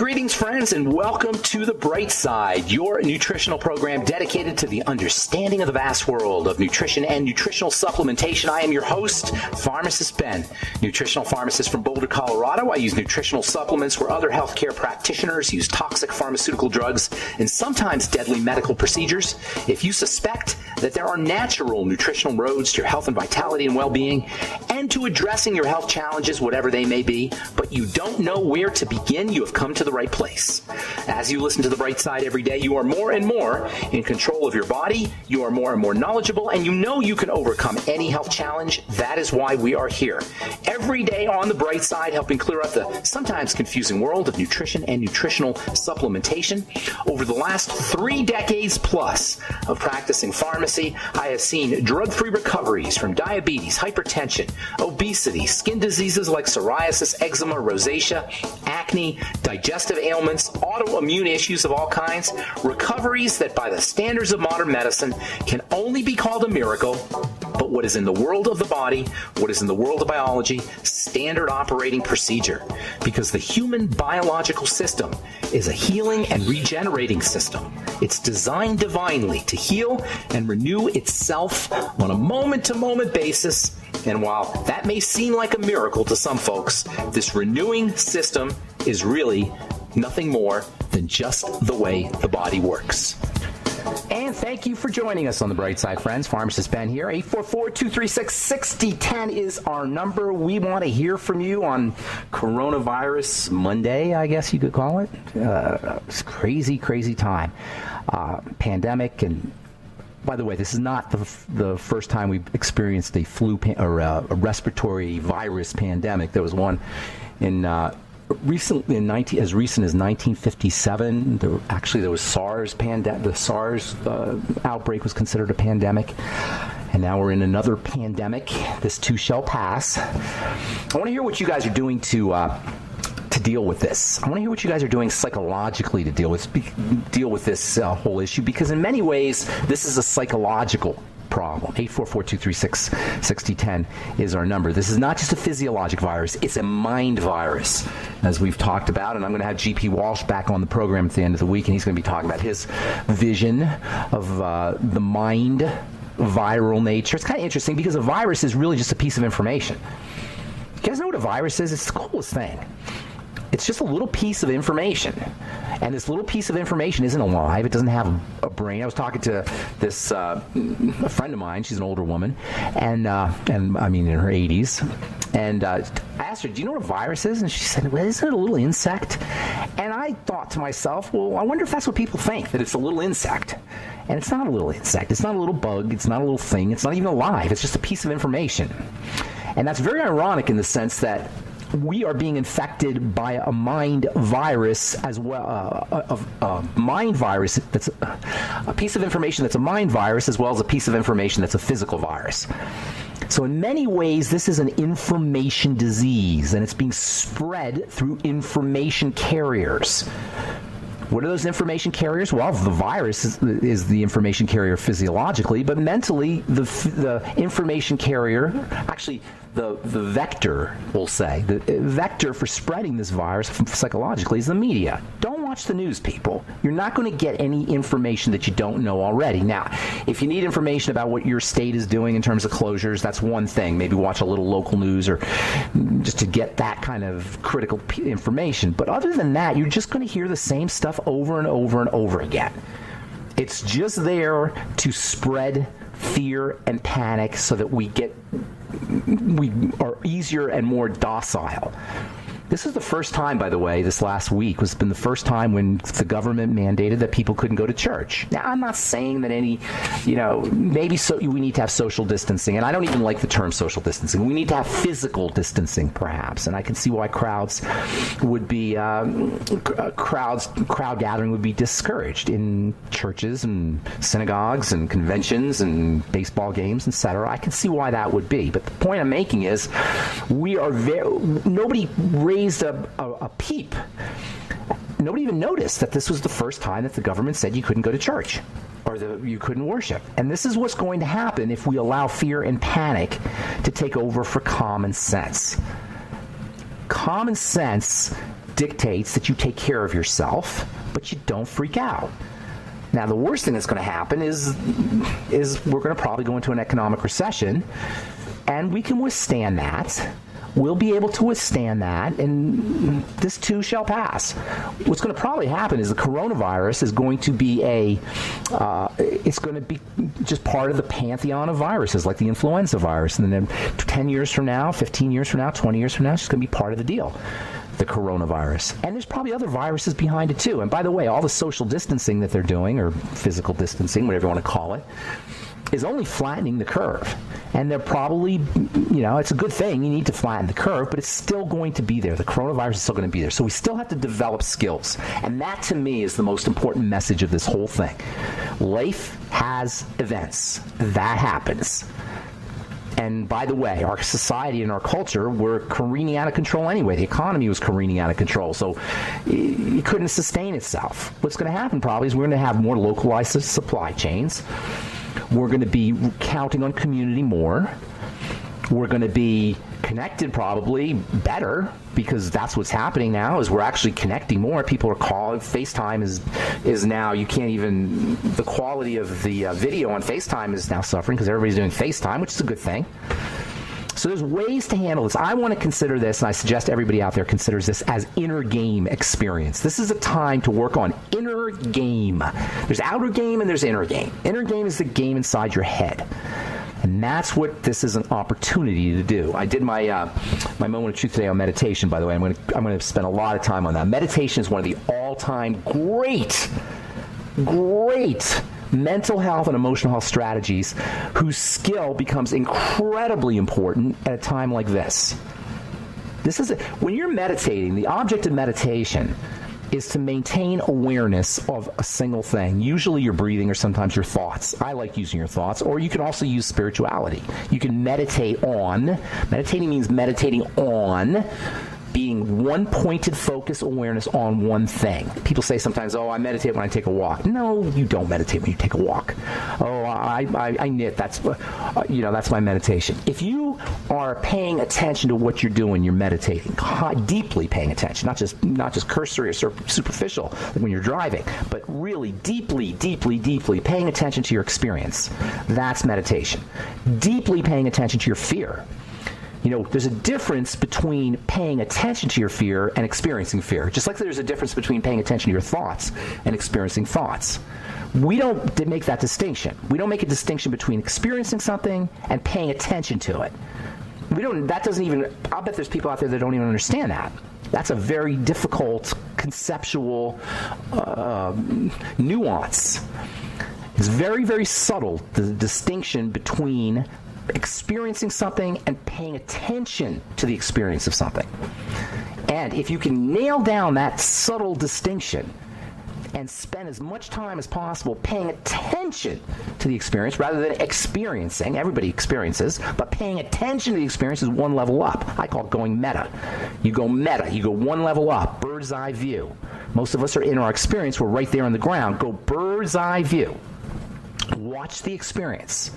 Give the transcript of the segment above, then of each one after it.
Greetings, friends, and welcome to The Bright Side, your nutritional program dedicated to the understanding of the vast world of nutrition and nutritional supplementation. I am your host, Pharmacist Ben, nutritional pharmacist from Boulder, Colorado. I use nutritional supplements where other healthcare practitioners use toxic pharmaceutical drugs and sometimes deadly medical procedures. If you suspect that there are natural nutritional roads to your health and vitality and well-being and to addressing your health challenges, whatever they may be, but you don't know where to begin, you have come to the right place. As you listen to The Bright Side every day, you are more and more in control of your body, you are more and more knowledgeable, and you know you can overcome any health challenge. That is why we are here. Every day on The Bright Side, helping clear up the sometimes confusing world of nutrition and nutritional supplementation. Over the last 3 decades plus of practicing pharmacy, I have seen drug-free recoveries from diabetes, hypertension, obesity, skin diseases like psoriasis, eczema, rosacea, acne, digestive ailments, autoimmune issues of all kinds, recoveries that by the standards of modern medicine can only be called a miracle, but what is in the world of the body, what is in the world of biology, standard operating procedure. Because the human biological system is a healing and regenerating system. It's designed divinely to heal and renew itself on a moment-to-moment basis. And while that may seem like a miracle to some folks, this renewing system is really nothing more than just the way the body works. And thank you for joining us on The Bright Side, friends. Pharmacist Ben here. 844-236-6010 is our number. We want to hear from you on Coronavirus Monday, I guess you could call it. It's crazy, crazy time. Pandemic, and by the way, this is not the first time we've experienced a flu or a respiratory virus pandemic. There was one in recently as recent as 1957. There was SARS pandemic. The SARS outbreak was considered a pandemic, and now we're in another pandemic. This too shall pass. I want to hear what you guys are doing to deal with this. I want to hear what you guys are doing psychologically to deal with this whole issue, because in many ways this is a psychological problem. 844-236-6010 is our number. This is not just a physiologic virus, it's a mind virus, as we've talked about, and I'm going to have GP Walsh back on the program at the end of the week, and he's going to be talking about his vision of the mind viral nature. It's kind of interesting because a virus is really just a piece of information. You guys know what a virus is? It's the coolest thing. It's just a little piece of information. And this little piece of information isn't alive. It doesn't have a brain. I was talking to this a friend of mine. She's an older woman, and I mean in her 80s. And I asked her, do you know what a virus is? And she said, well, isn't it a little insect? And I thought to myself, well, I wonder if that's what people think, that it's a little insect. And it's not a little insect. It's not a little bug. It's not a little thing. It's not even alive. It's just a piece of information. And that's very ironic in the sense that we are being infected by a mind virus as well, a mind virus that's a piece of information that's a mind virus, as well as a piece of information that's a physical virus. So in many ways, this is an information disease, and it's being spread through information carriers. What are those information carriers? Well, the virus is the information carrier physiologically, but mentally, the information carrier, actually, the vector, we'll say, the vector for spreading this virus psychologically is the media. Don't watch the news, people. You're not going to get any information that you don't know already. Now, if you need information about what your state is doing in terms of closures, that's one thing. Maybe watch a little local news or just to get that kind of critical information. But other than that, you're just going to hear the same stuff over and over and over again. It's just there to spread fear and panic so that we are easier and more docile. This is the first time, by the way, this last week has been the first time when the government mandated that people couldn't go to church. Now, I'm not saying that maybe we need to have social distancing, and I don't even like the term social distancing. We need to have physical distancing, perhaps, and I can see why crowd gathering would be discouraged in churches and synagogues and conventions and baseball games, etc. I can see why that would be, but the point I'm making is nobody raised a peep. Nobody even noticed that this was the first time that the government said you couldn't go to church or that you couldn't worship. And this is what's going to happen if we allow fear and panic to take over for common sense. Common sense dictates that you take care of yourself, but you don't freak out. Now, the worst thing that's going to happen is we're going to probably go into an economic recession, and we can withstand that. We'll be able to withstand that, and this too shall pass. What's going to probably happen is the coronavirus is going to be it's going to be just part of the pantheon of viruses, like the influenza virus. And then 10 years from now, 15 years from now, 20 years from now, it's just going to be part of the deal, the coronavirus. And there's probably other viruses behind it too. And by the way, all the social distancing that they're doing, or physical distancing, whatever you want to call it, is only flattening the curve. And they're probably, it's a good thing. You need to flatten the curve, but it's still going to be there. The coronavirus is still going to be there. So we still have to develop skills. And that, to me, is the most important message of this whole thing. Life has events. That happens. And by the way, our society and our culture were careening out of control anyway. The economy was careening out of control, so it couldn't sustain itself. What's going to happen probably is we're going to have more localized supply chains. We're going to be counting on community more. We're going to be connected probably better, because that's what's happening now, is we're actually connecting more. People are calling. FaceTime is now, you can't even, the quality of the video on FaceTime is now suffering because everybody's doing FaceTime, which is a good thing. So there's ways to handle this. I want to consider this, and I suggest everybody out there considers this as inner game experience. This is a time to work on inner game. There's outer game and there's inner game. Inner game is the game inside your head. And that's what this is an opportunity to do. I did my moment of truth today on meditation, by the way. I'm going to spend a lot of time on that. Meditation is one of the all-time great mental health and emotional health strategies whose skill becomes incredibly important at a time like this. When you're meditating, the object of meditation is to maintain awareness of a single thing. Usually your breathing, or sometimes your thoughts. I like using your thoughts, or you can also use spirituality. You can meditating means meditating on being one pointed focus awareness on one thing. People say sometimes, I meditate when I take a walk. No, you don't meditate when you take a walk. I knit. That's my meditation. If you are paying attention to what you're doing, you're meditating, deeply paying attention, not just cursory or superficial like when you're driving, but really deeply paying attention to your experience. That's meditation. Deeply paying attention to your fear. There's a difference between paying attention to your fear and experiencing fear, just like there's a difference between paying attention to your thoughts and experiencing thoughts. We don't make that distinction. We don't make a distinction between experiencing something and paying attention to it. I'll bet there's people out there that don't even understand that. That's a very difficult conceptual nuance. It's very, very subtle, the distinction between experiencing something and paying attention to the experience of something. And if you can nail down that subtle distinction and spend as much time as possible paying attention to the experience rather than experiencing, everybody experiences, but paying attention to the experience is one level up. I call it going meta. You go one level up, bird's eye view. Most of us are in our experience, we're right there on the ground. Go bird's eye view. Watch the experience.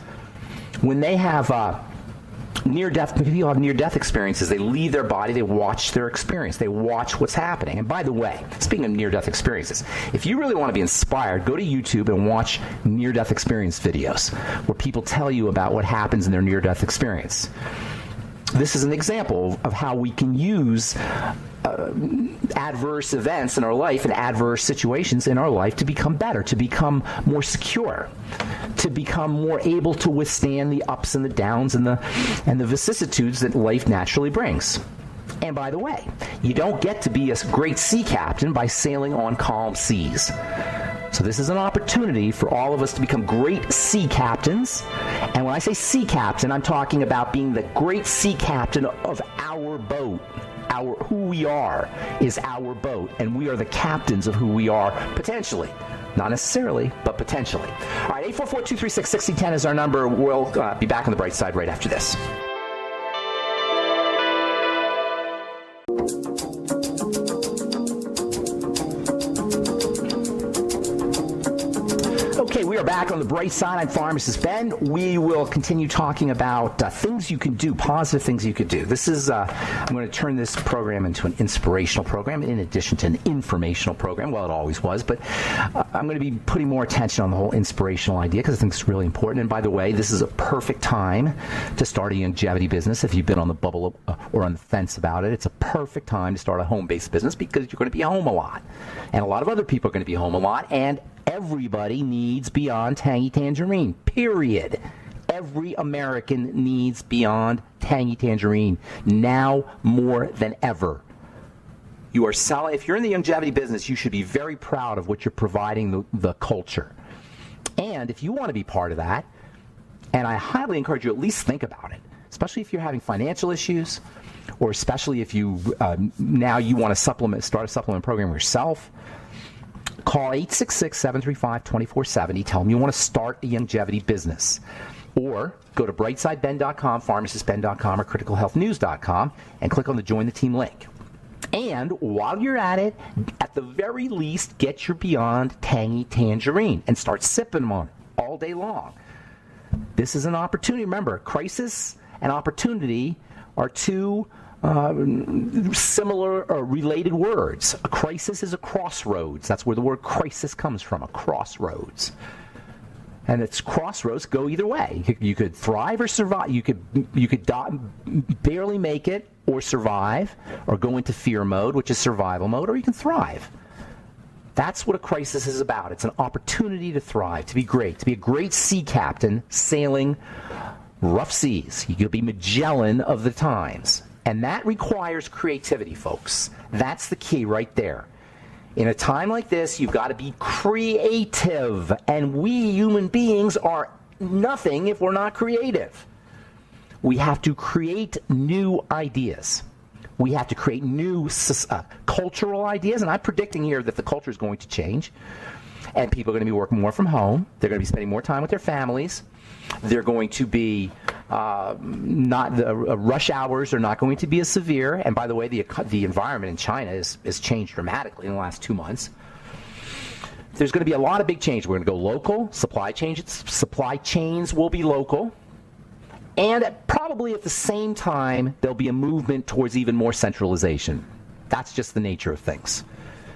When they have people have near-death experiences, they leave their body, they watch their experience, they watch what's happening. And by the way, speaking of near-death experiences, if you really want to be inspired, go to YouTube and watch near-death experience videos where people tell you about what happens in their near-death experience. This is an example of how we can use adverse events in our life and adverse situations in our life to become better, to become more secure, to become more able to withstand the ups and the downs and the vicissitudes that life naturally brings. And by the way, you don't get to be a great sea captain by sailing on calm seas. So this is an opportunity for all of us to become great sea captains. And when I say sea captain, I'm talking about being the great sea captain of our boat. Who we are is our boat, and we are the captains of who we are, potentially. Not necessarily, but potentially. All right, 844-236-6010 is our number. We'll be back on the bright side right after this. Okay, we We are back on the bright side. I'm Pharmacist Ben. We will continue talking about things you can do, positive things you could do. This is, I'm going to turn this program into an inspirational program in addition to an informational program. Well, it always was, but I'm going to be putting more attention on the whole inspirational idea because I think it's really important. And by the way, this is a perfect time to start a longevity business. If you've been on the bubble or on the fence about it, it's a perfect time to start a home-based business because you're going to be home a lot. And a lot of other people are going to be home a lot. And everybody needs Beyond Tangy Tangerine, period. Every American needs Beyond Tangy Tangerine now more than ever. You are selling, if you're in the longevity business, you should be very proud of what you're providing the culture. And if you want to be part of that, and I highly encourage you at least think about it, especially if you're having financial issues, or especially if you now you want to start a supplement program yourself. Call 866-735-2470. Tell them you want to start a longevity business. Or go to brightsideben.com, pharmacistben.com, or criticalhealthnews.com, and click on the Join the Team link. And while you're at it, at the very least, get your Beyond Tangy Tangerine and start sipping them on it all day long. This is an opportunity. Remember, crisis and opportunity are two similar or related words. A crisis is a crossroads. That's where the word crisis comes from, a crossroads. And it's crossroads go either way. You could thrive or survive. You could barely make it or survive, or go into fear mode, which is survival mode, or you can thrive. That's what a crisis is about. It's an opportunity to thrive, to be great, to be a great sea captain sailing rough seas. You could be Magellan of the times. And that requires creativity, folks. That's the key right there. In a time like this, you've got to be creative. And we human beings are nothing if we're not creative. We have to create new ideas. We have to create new cultural ideas. And I'm predicting here that the culture is going to change. And people are going to be working more from home. They're going to be spending more time with their families. They're going to be rush hours are not going to be as severe. And by the way, the environment in China has changed dramatically in the last 2 months. There's going to be a lot of big change. We're going to go local. Supply chains will be local. And probably at the same time, there'll be a movement towards even more centralization. That's just the nature of things.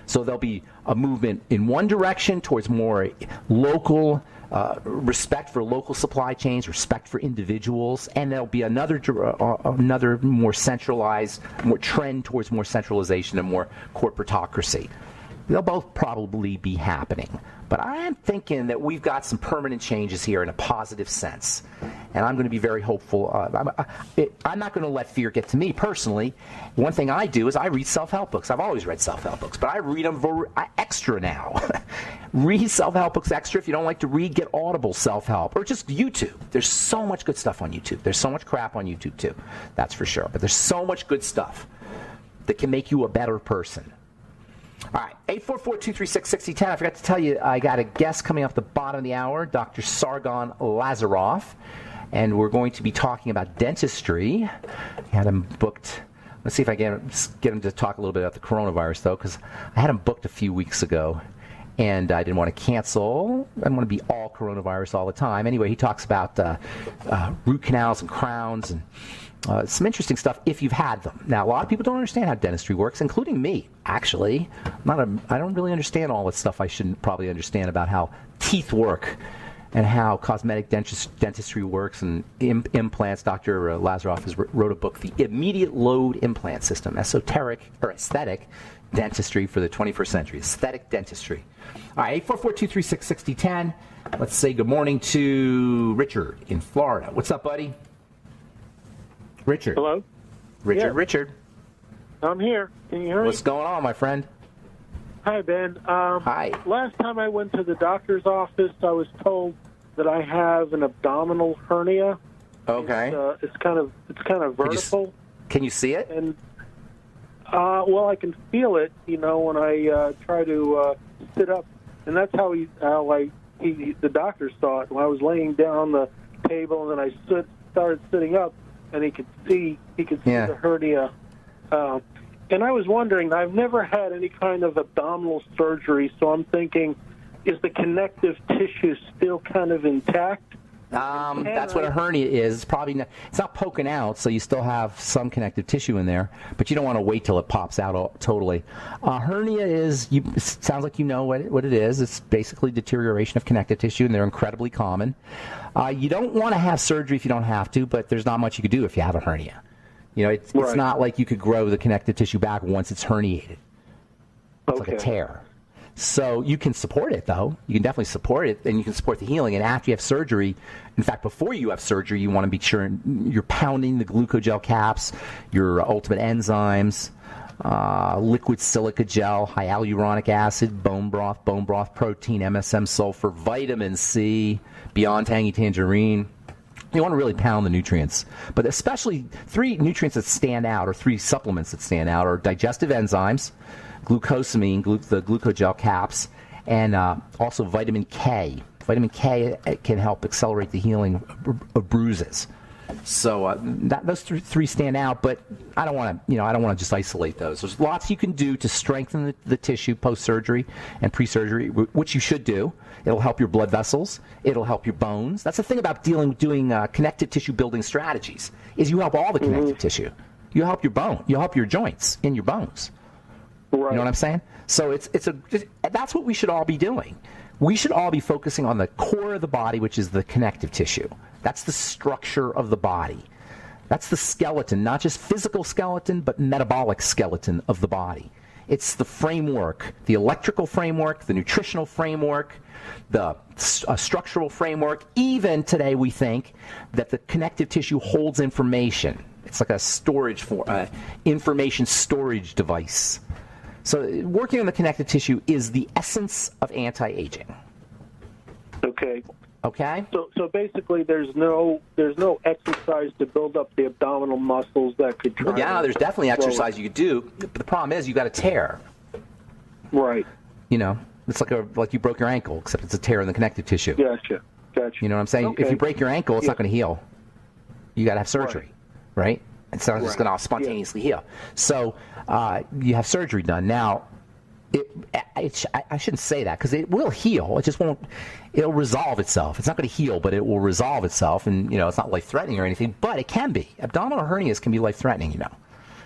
So there'll be a movement in one direction towards more local respect for local supply chains, respect for individuals, and there'll be another more centralized, more trend towards more centralization and more corporatocracy. They'll both probably be happening. But I am thinking that we've got some permanent changes here in a positive sense. And I'm going to be very hopeful. I'm not going to let fear get to me personally. One thing I do is I read self-help books. I've always read self-help books, but I read them extra now. Read self-help books extra. If you don't like to read, get Audible self-help or just YouTube. There's so much good stuff on YouTube. There's so much crap on YouTube too. That's for sure. But there's so much good stuff that can make you a better person. All right, 844-236-6010. I forgot to tell you, I got a guest coming up the bottom of the hour, Dr. Sargon Lazarov, and we're going to be talking about dentistry. I had him booked. Let's see if I can get him to talk a little bit about the coronavirus, though, because I had him booked a few weeks ago, and I didn't want to cancel. I didn't want to be all coronavirus all the time. Anyway, he talks about root canals and crowns and some interesting stuff if you've had them. Now, a lot of people don't understand how dentistry works, including me, actually. I don't really understand all the stuff I shouldn't probably understand about how teeth work and how cosmetic dentistry works and implants. Dr. Lazarov has wrote a book, The Immediate Load Implant System, Esoteric or Aesthetic Dentistry for the 21st Century. Aesthetic Dentistry. All right, 844-236-6010. Let's say good morning to Richard in Florida. What's up, buddy? Richard. Hello? Richard, Yeah. Richard. I'm here. Can you hear me? What's going on, my friend? Hi, Ben. Hi. Last time I went to the doctor's office, I was told that I have an abdominal hernia. Okay. It's kind of vertical. Can you see it? And well, I can feel it, when I try to sit up, and that's how the doctor saw it. When I was laying down on the table, and then I started sitting up, and he could see the hernia. And I was wondering, I've never had any kind of abdominal surgery, so I'm thinking is the connective tissue still kind of intact? That's what a hernia is. It's probably it's not poking out, so you still have some connective tissue in there, but you don't want to wait till it pops out totally. Hernia is, it sounds like you know what it is. It's basically deterioration of connective tissue, and they're incredibly common. You don't want to have surgery if you don't have to, but there's not much you could do if you have a hernia. You know, it's not like you could grow the connective tissue back once it's herniated. It's like a tear. So you can support it, though. You can definitely support it, and you can support the healing. And after you have surgery, in fact, before you have surgery, you want to be sure you're pounding the glucogel caps, your ultimate enzymes, liquid silica gel, hyaluronic acid, bone broth protein, MSM sulfur, vitamin C, Beyond Tangy Tangerine. You want to really pound the nutrients. But especially 3 nutrients that stand out, or 3 supplements that stand out, are digestive enzymes, glucosamine, the glucogel caps, and also vitamin K. Vitamin K can help accelerate the healing of bruises. So those 3 stand out, but I don't want to just isolate those. There's lots you can do to strengthen the tissue post-surgery and pre-surgery, which you should do. It'll help your blood vessels. It'll help your bones. That's the thing about doing connective tissue building strategies, is you help all the connective tissue. You help your bone. You help your joints in your bones. Right. You know what I'm saying? So that's what we should all be doing. We should all be focusing on the core of the body, which is the connective tissue. That's the structure of the body. That's the skeleton, not just physical skeleton, but metabolic skeleton of the body. It's the framework, the electrical framework, the nutritional framework, the structural framework. Even today we think that the connective tissue holds information. It's like a information storage device. So working on the connective tissue is the essence of anti-aging. Okay. Okay? So basically there's no exercise to build up the abdominal muscles that could try. Yeah, there's definitely exercise you could do. But the problem is you got a tear. Right. You know, it's like you broke your ankle, except it's a tear in the connective tissue. Gotcha. You know what I'm saying? Okay. If you break your ankle, it's not going to heal. You got to have surgery, right? It's not just going to spontaneously heal. So you have surgery done. Now, I shouldn't say that, because it will heal. It just won't. It'll resolve itself. It's not going to heal, but it will resolve itself. And it's not life-threatening or anything, but it can be. Abdominal hernias can be life-threatening.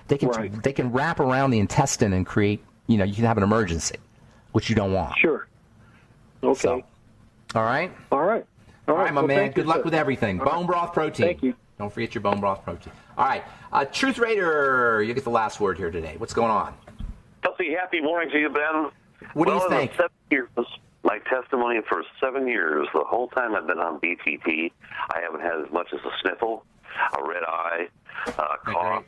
They can wrap around the intestine and create. You can have an emergency, which you don't want. Sure. Okay. So, all right, my man. Good luck with everything. Bone broth protein. Thank you. Don't forget your bone broth protein. All right. Truth Raider, you get the last word here today. What's going on? Healthy, happy morning to you, Ben. What do you think? 7 years, my testimony for 7 years, the whole time I've been on BTT, I haven't had as much as a sniffle, a red eye, cough,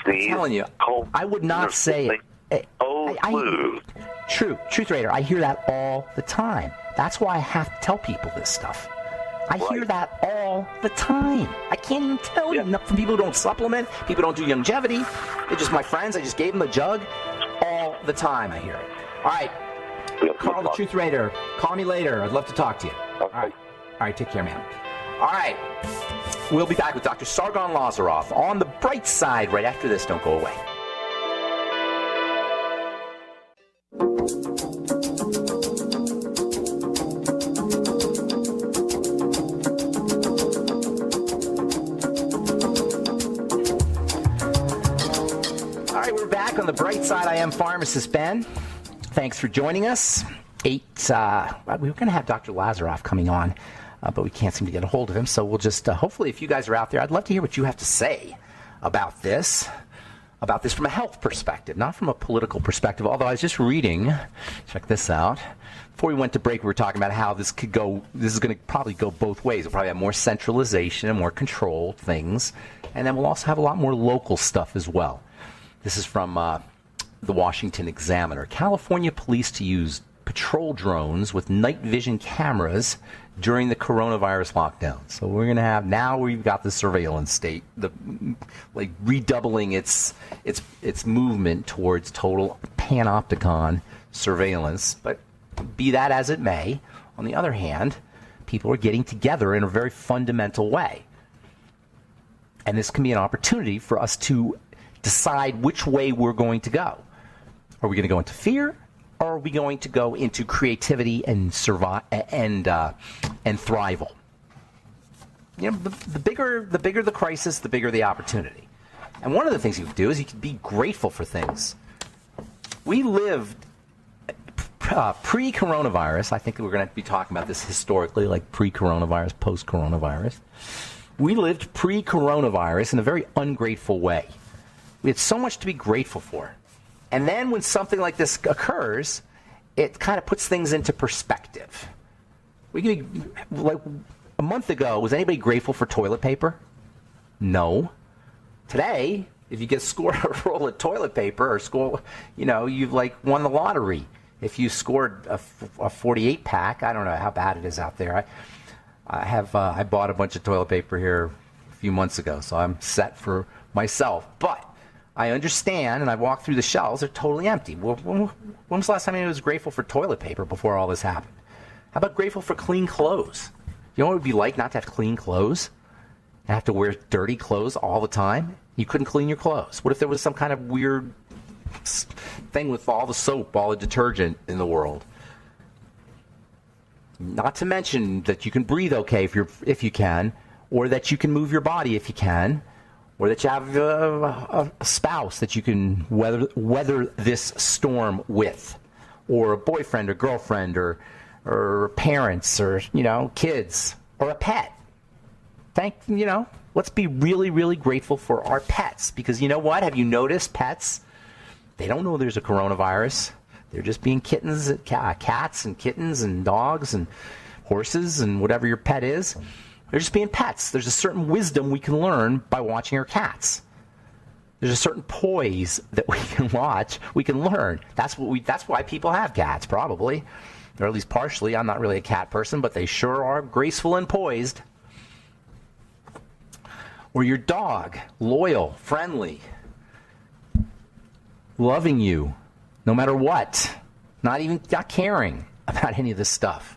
sneeze. I'm telling you, cold, I would not say it. Flu. Truth Raider, I hear that all the time. That's why I have to tell people this stuff. I hear that all the time. I can't even tell you. From people who don't supplement, people who don't do longevity. They're just my friends. I just gave them a jug. All the time I hear it. All right. Carl, the Truth Raider. Call me later. I'd love to talk to you. Okay. All right. Take care, man. All right. We'll be back with Dr. Sargon Lazarov on the bright side right after this. Don't go away. On the bright side, I am pharmacist Ben. Thanks for joining us. We were going to have Dr. Lazarov coming on, but we can't seem to get a hold of him. So we'll just, hopefully, if you guys are out there, I'd love to hear what you have to say about this from a health perspective, not from a political perspective. Although I was just reading, check this out. Before we went to break, we were talking about how this is going to probably go both ways. We'll probably have more centralization and more controlled things. And then we'll also have a lot more local stuff as well. This is from the Washington Examiner. California police to use patrol drones with night vision cameras during the coronavirus lockdown. So we're going to have, now we've got the surveillance state, redoubling its movement towards total panopticon surveillance. But be that as it may, on the other hand, people are getting together in a very fundamental way. And this can be an opportunity for us to decide which way we're going to go. Are we going to go into fear? or are we going to go into creativity and survive and thrival? You know, the bigger the crisis, the bigger the opportunity. And one of the things you can do is you can be grateful for things. We lived pre-coronavirus. I think we're going to be talking about this historically, like pre-coronavirus, post-coronavirus. We lived pre-coronavirus in a very ungrateful way. We had so much to be grateful for. And then when something like this occurs, it kind of puts things into perspective. We can be, like a month ago, was anybody grateful for toilet paper? No. Today, if you get scored a roll of toilet paper or score, you know, you've like won the lottery. If you scored a 48 pack, I don't know how bad it is out there. I bought a bunch of toilet paper here a few months ago, so I'm set for myself. But I understand, and I walked through the shelves, they're totally empty. Well, when was the last time I was grateful for toilet paper before all this happened? How about grateful for clean clothes? You know what it would be like not to have clean clothes? And have to wear dirty clothes all the time? You couldn't clean your clothes. What if there was some kind of weird thing with all the soap, all the detergent in the world? Not to mention that you can breathe okay if you can, or that you can move your body if you can, or that you have a spouse that you can weather this storm with, or a boyfriend or girlfriend or parents or, you know, kids or a pet. Let's be really, really grateful for our pets, because you know what? Have you noticed pets? They don't know there's a coronavirus. They're just being kittens, cats and kittens and dogs and horses and whatever your pet is. They're just being pets. There's a certain wisdom we can learn by watching our cats. There's a certain poise that we can watch, we can learn. That's why people have cats, probably. Or at least partially. I'm not really a cat person, but they sure are graceful and poised. Or your dog, loyal, friendly, loving you, no matter what, not caring about any of this stuff.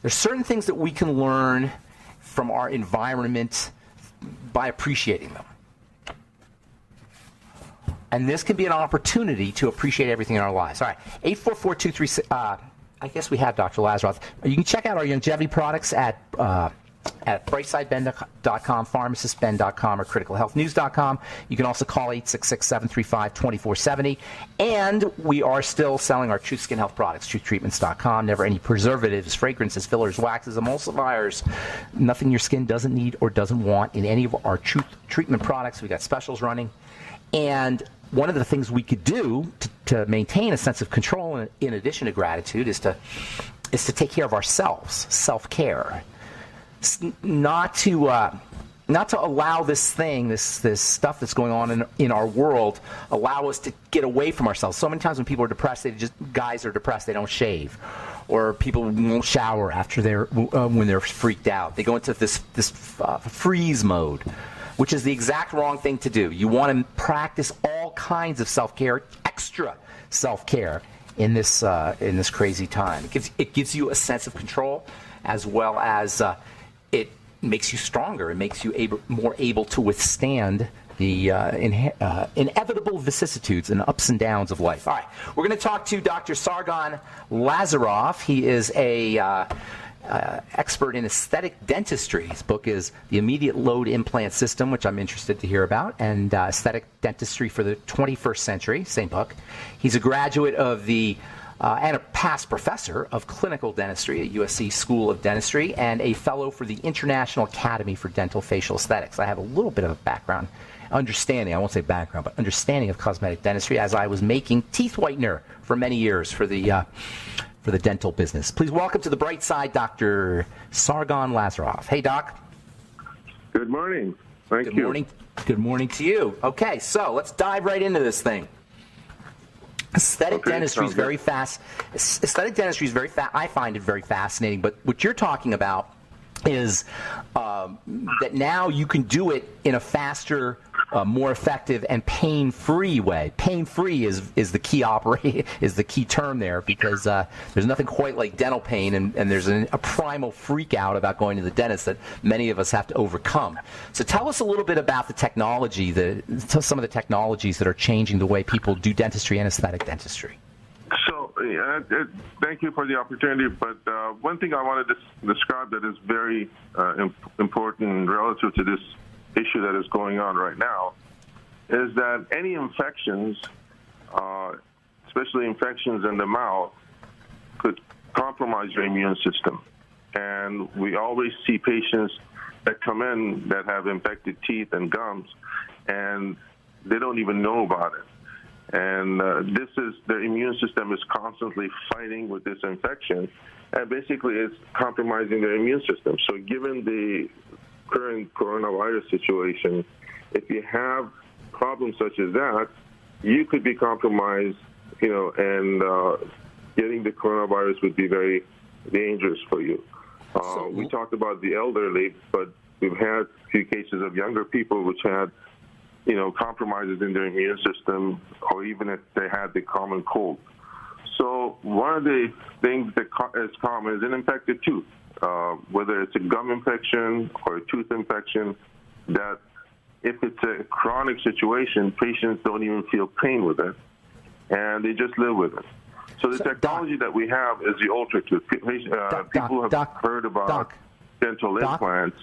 There's certain things that we can learn from our environment by appreciating them. And this can be an opportunity to appreciate everything in our lives. All right, 844-236, I guess we have Dr. Lazarov. You can check out our longevity products at brightsideben.com, pharmacistben.com, or criticalhealthnews.com. You can also call 866-735-2470. And we are still selling our Truth Skin Health products, truthtreatments.com. Never any preservatives, fragrances, fillers, waxes, emulsifiers. Nothing your skin doesn't need or doesn't want in any of our Truth treatment products. We got specials running. And one of the things we could do to maintain a sense of control in addition to gratitude is to take care of ourselves, self-care. Not to allow this stuff that's going on in our world, allow us to get away from ourselves. So many times when people are depressed, guys are depressed, they don't shave, or people won't shower after when they're freaked out. They go into this freeze mode, which is the exact wrong thing to do. You want to practice all kinds of self-care, extra self-care in this crazy time. It gives you a sense of control, as well as it makes you stronger. It makes you more able to withstand the inevitable vicissitudes and ups and downs of life. All right, we're going to talk to Dr. Sargon Lazarov. He is a expert in aesthetic dentistry. His book is The Immediate Load Implant System, which I'm interested to hear about, and Aesthetic Dentistry for the 21st Century, same book. He's a graduate of and a past professor of clinical dentistry at USC School of Dentistry, and a fellow for the International Academy for Dental Facial Aesthetics. I have a little bit of a background, understanding, I won't say background, but understanding of cosmetic dentistry, as I was making teeth whitener for many years for the dental business. Please welcome to the bright side, Dr. Sargon Lazarov. Hey, Doc. Good morning. Thank you. Good morning. Good morning to you. Okay, so let's dive right into this thing. Aesthetic dentistry is very fast. Aesthetic dentistry is I find it very fascinating. But what you're talking about is that now you can do it in a faster, more effective, and pain-free way. Pain-free is the key is the key term there, because there's nothing quite like dental pain, and there's a primal freak out about going to the dentist that many of us have to overcome. So tell us a little bit about the technology, some of the technologies that are changing the way people do dentistry and aesthetic dentistry. So Certainly. Thank you for the opportunity. But one thing I wanted to describe that is very important relative to this issue that is going on right now is that any infections, especially infections in the mouth, could compromise your immune system. And we always see patients that come in that have infected teeth and gums, and they don't even know about it. And their immune system is constantly fighting with this infection, and basically it's compromising their immune system. So given the current coronavirus situation, if you have problems such as that, you could be compromised, and getting the coronavirus would be very dangerous for you. We talked about the elderly, but we've had a few cases of younger people which had compromises in their immune system, or even if they had the common cold. So one of the things that is common is an infected tooth, whether it's a gum infection or a tooth infection, that if it's a chronic situation, patients don't even feel pain with it, and they just live with it. So the technology that we have is the UltraTooth. People have heard about dental implants,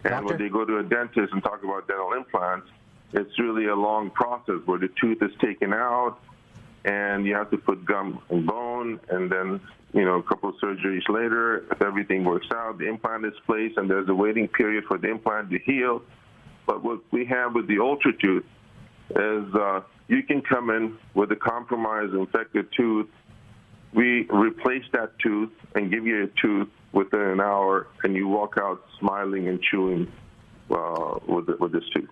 and when they go to a dentist and talk about dental implants, it's really a long process where the tooth is taken out, and you have to put gum and bone, and then, a couple of surgeries later, if everything works out, the implant is placed, and there's a waiting period for the implant to heal. But what we have with the UltraTooth is you can come in with a compromised, infected tooth. We replace that tooth and give you a tooth within an hour, and you walk out smiling and chewing with this tooth.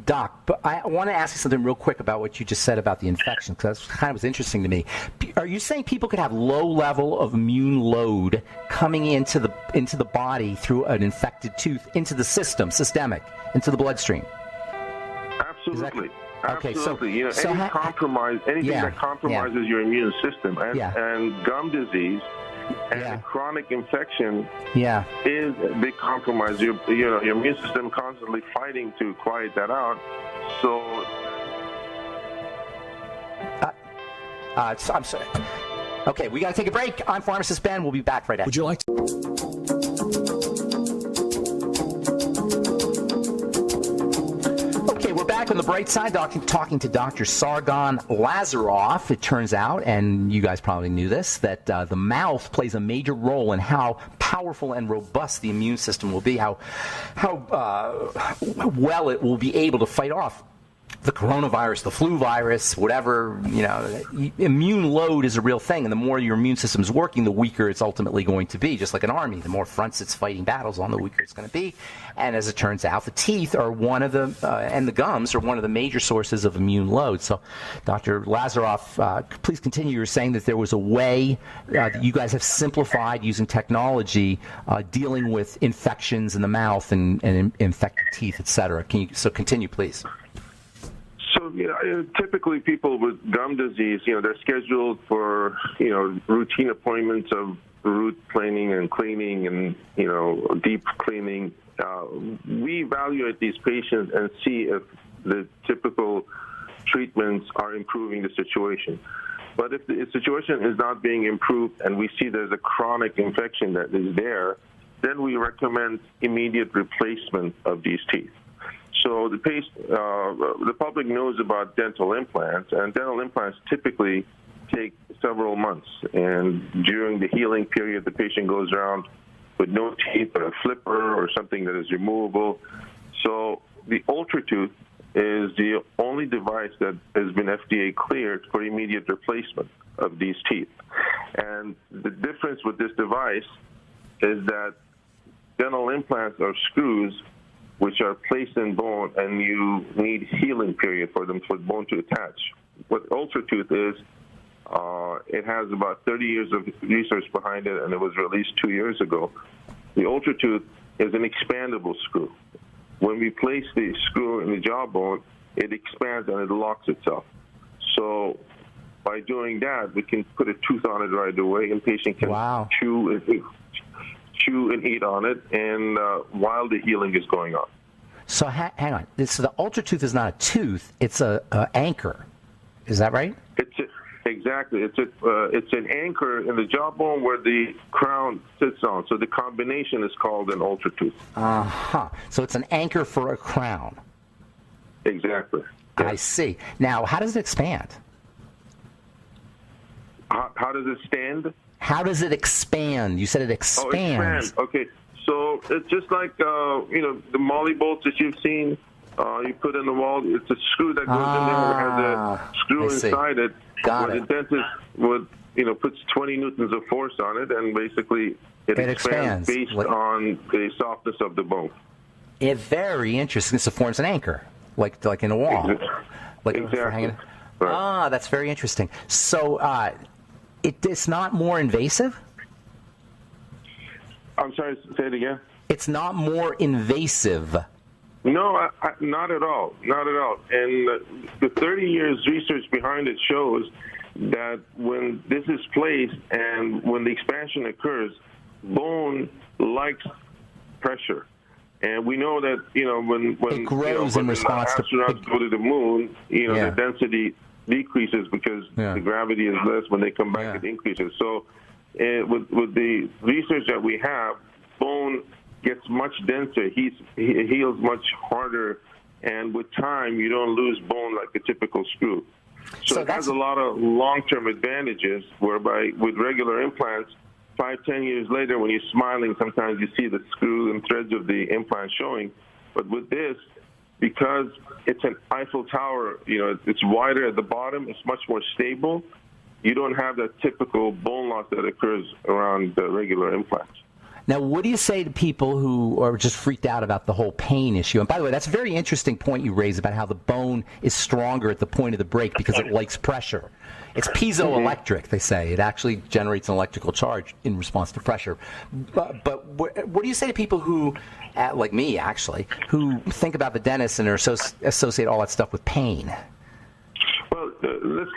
Doc, but I want to ask you something real quick about what you just said about the infection, because that kind of was interesting to me. Are you saying people could have low level of immune load coming into the body through an infected tooth into the system, systemic, into the bloodstream? Absolutely. Okay, absolutely. Anything that compromises your immune system, and gum disease and a chronic infection is a big compromise. Your immune system constantly fighting to quiet that out. So, I'm sorry. Okay, we got to take a break. I'm Pharmacist Ben. We'll be back right after. Would you like to? Back on the bright side, talking to Dr. Sargon Lazarov. It turns out, and you guys probably knew this, that the mouth plays a major role in how powerful and robust the immune system will be, how well it will be able to fight off the coronavirus, the flu virus, whatever. Immune load is a real thing, and the more your immune system is working, the weaker it's ultimately going to be. Just like an army, the more fronts it's fighting battles on, the weaker it's going to be. And as it turns out, the teeth are one of the and the gums are one of the major sources of immune load. So, Dr. Lazarov, please continue. You're saying that there was a way that you guys have simplified using technology dealing with infections in the mouth and infected teeth, etc. So continue, please. So, typically people with gum disease, they're scheduled for, routine appointments of root planing and cleaning and, deep cleaning. We evaluate these patients and see if the typical treatments are improving the situation. But if the situation is not being improved and we see there's a chronic infection that is there, then we recommend immediate replacement of these teeth. So the public knows about dental implants, and dental implants typically take several months. And during the healing period, the patient goes around with no teeth but a flipper or something that is removable. So the UltraTooth is the only device that has been FDA cleared for immediate replacement of these teeth. And the difference with this device is that dental implants are screws which are placed in bone, and you need healing period for them for the bone to attach. What UltraTooth is, it has about 30 years of research behind it, and it was released 2 years ago. The UltraTooth is an expandable screw. When we place the screw in the jawbone, it expands and it locks itself. So by doing that, we can put a tooth on it right away, and patient can chew and eat on it, and while the healing is going on. So hang on. So the UltraTooth is not a tooth; it's a anchor. Is that right? Exactly. It's an anchor in the jawbone where the crown sits on. So the combination is called an ultra tooth. Uh-huh. So it's an anchor for a crown. Exactly. I Yes. see. Now, how does it expand? How does it stand? How does it expand? You said it Oh, expands. expand. Okay. So it's just like, the molly bolts that you've seen. You put in the wall. It's a screw that goes in there. It has a screw I see. inside it. Got where it. the dentist would, puts 20 newtons of force on it, and basically it expands based on the softness of the bone. It's very interesting. So it forms an anchor, like in a wall. Like Exactly. for hanging. Right. Ah, that's very interesting. So it's not more invasive? I'm sorry, say it again. It's not more invasive. No, not at all. Not at all. And the 30 years research behind it shows that when this is placed and when the expansion occurs, bone likes pressure. And we know that, when It grows in response to... astronauts go to the moon, Yeah. the density decreases because Yeah. the gravity is less. When they come back, Yeah. it increases. So with the research that we have, bone gets much denser, heals much harder, and with time, you don't lose bone like a typical screw. So it has a lot of long-term advantages, whereby with regular implants, 5-10 years later, when you're smiling, sometimes you see the screw and threads of the implant showing. But with this, because it's an Eiffel Tower, it's wider at the bottom, it's much more stable, you don't have that typical bone loss that occurs around the regular implants. Now, what do you say to people who are just freaked out about the whole pain issue? And by the way, that's a very interesting point you raise about how the bone is stronger at the point of the break because it likes pressure. It's piezoelectric, they say. It actually generates an electrical charge in response to pressure. But what do you say to people who, like me actually, who think about the dentist and are associate all that stuff with pain? Well, let's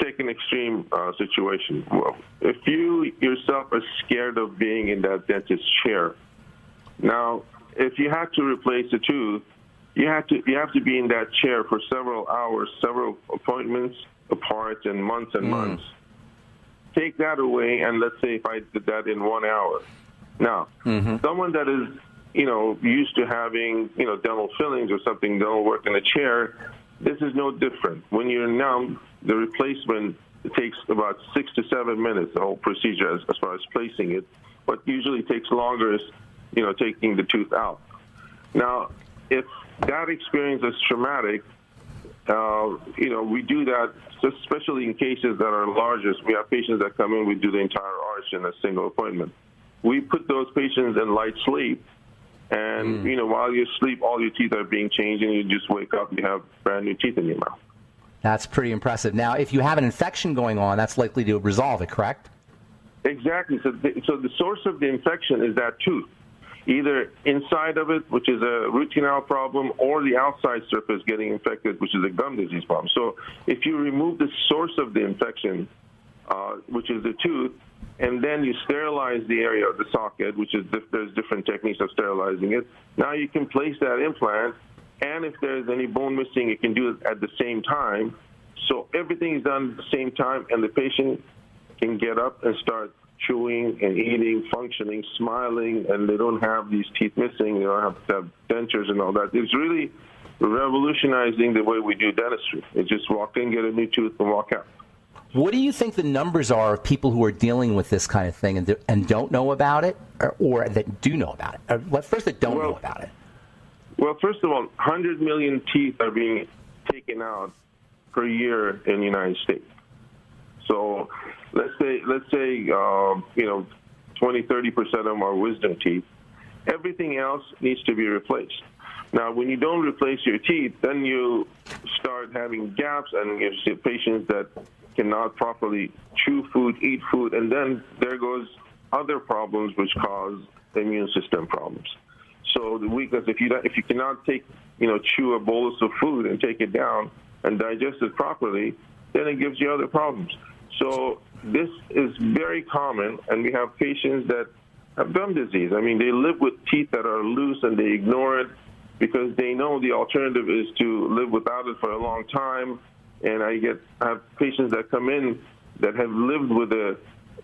take an extreme situation. Well, if you yourself are scared of being in that dentist chair, now if you had to replace a tooth, you have to be in that chair for several hours, several appointments apart, and months and months. Take that away, and let's say if I did that in 1 hour. Now, someone that is used to having dental fillings or something, dental work in a chair, this is no different. When you're numb, the replacement, it takes about 6 to 7 minutes, the whole procedure as far as placing it. What usually takes longer is, taking the tooth out. Now, if that experience is traumatic, we do that, especially in cases that are larger. We have patients that come in, we do the entire arch in a single appointment. We put those patients in light sleep, and, while you sleep, all your teeth are being changed, and you just wake up, you have brand new teeth in your mouth. That's pretty impressive. Now, if you have an infection going on, that's likely to resolve it, correct? Exactly. So the source of the infection is that tooth, either inside of it, which is a root canal problem, or the outside surface getting infected, which is a gum disease problem. So if you remove the source of the infection, which is the tooth, and then you sterilize the area of the socket, which is there's different techniques of sterilizing it. Now you can place that implant, and if there's any bone missing, you can do it at the same time. So everything is done at the same time, and the patient can get up and start chewing and eating, functioning, smiling, and they don't have these teeth missing. They don't have to have dentures and all that. It's really revolutionizing the way we do dentistry. It's just walk in, get a new tooth, and walk out. What do you think the numbers are of people who are dealing with this kind of thing and don't know about it, or that do know about it? First, that don't know about it. Well, first of all, 100 million teeth are being taken out per year in the United States. So let's say 20-30% of them are wisdom teeth. Everything else needs to be replaced. Now, when you don't replace your teeth, then you start having gaps, and you see patients that cannot properly chew food, eat food, and then there goes other problems which cause immune system problems. So the weakness, if you cannot chew a bolus of food and take it down and digest it properly, then it gives you other problems. So this is very common, and we have patients that have gum disease. I mean, they live with teeth that are loose, and they ignore it because they know the alternative is to live without it for a long time And I have patients that come in that have lived with a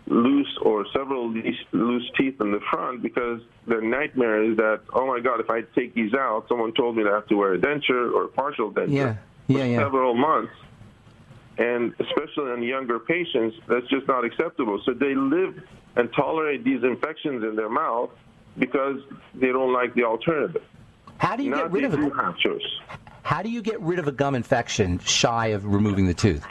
loose or several loose teeth in the front because their nightmare is that, oh my God, if I take these out, someone told me to have to wear a denture or a partial denture for several months. And especially on younger patients, that's just not acceptable. So they live and tolerate these infections in their mouth because they don't like the alternative. How do you get rid of it? How do you get rid of a gum infection shy of removing the tooth?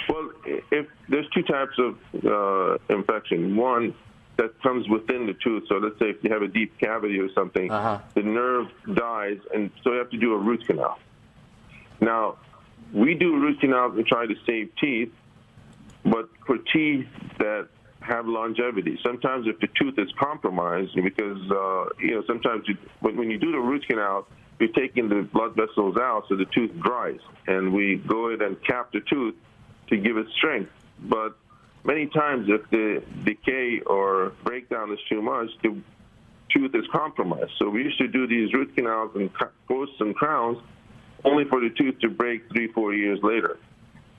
Well, if there's two types of infection. One that comes within the tooth. So let's say if you have a deep cavity or something, the nerve dies, and so you have to do a root canal. Now, we do root canals and try to save teeth, but for teeth that have longevity. Sometimes if the tooth is compromised, because sometimes when you do the root canal, you're taking the blood vessels out so the tooth dries, and we go in and cap the tooth to give it strength. But many times if the decay or breakdown is too much, the tooth is compromised. So we used to do these root canals and posts and crowns only for the tooth to break 3-4 years later.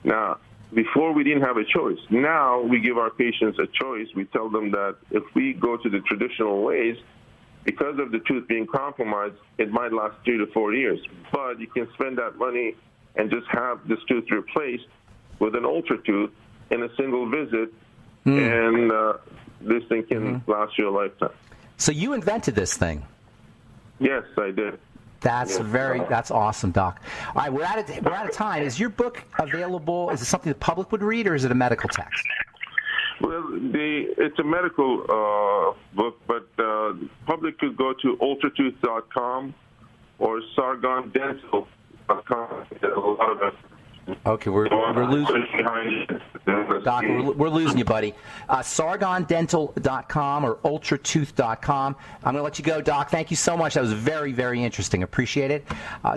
Now, before we didn't have a choice. Now we give our patients a choice. We tell them that if we go to the traditional ways, because of the tooth being compromised, it might last 3 to 4 years. But you can spend that money and just have this tooth replaced with an ultra tooth in a single visit, and this thing can last you a lifetime. So you invented this thing? Yes, I did. That's awesome, Doc. All right, we're out of time. Is your book available? Is it something the public would read, or is it a medical text? Well, it's a medical book, but the public could go to ultratooth.com or sargondental.com. There's a lot of it. Okay, we're losing Doc. We're losing you, buddy. Sargondental.com or ultratooth.com. I'm going to let you go, Doc. Thank you so much. That was very, very interesting. Appreciate it.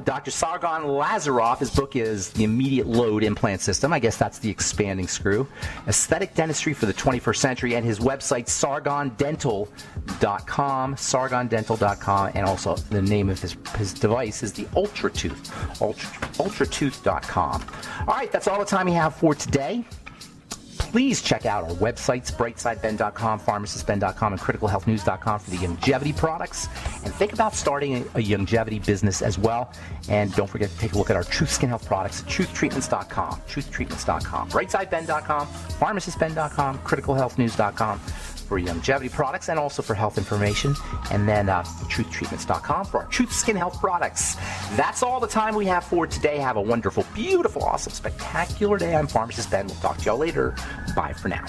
Dr. Sargon Lazarov, his book is The Immediate Load Implant System. I guess that's the expanding screw. Aesthetic Dentistry for the 21st Century, and his website, sargondental.com, sargondental.com, and also the name of his device is the Ultratooth, ultratooth.com. All right, that's all the time we have for today. Please check out our websites, brightsideben.com, pharmacistben.com, and criticalhealthnews.com for the longevity products. And think about starting a longevity business as well. And don't forget to take a look at our Truth Skin Health products at truthtreatments.com, brightsideben.com, pharmacistben.com, criticalhealthnews.com for longevity products and also for health information, and then truthtreatments.com for our Truth Skin Health products. That's all the time we have for today. Have a wonderful, beautiful, awesome, spectacular day. I'm Pharmacist Ben. We'll talk to y'all later. Bye for now.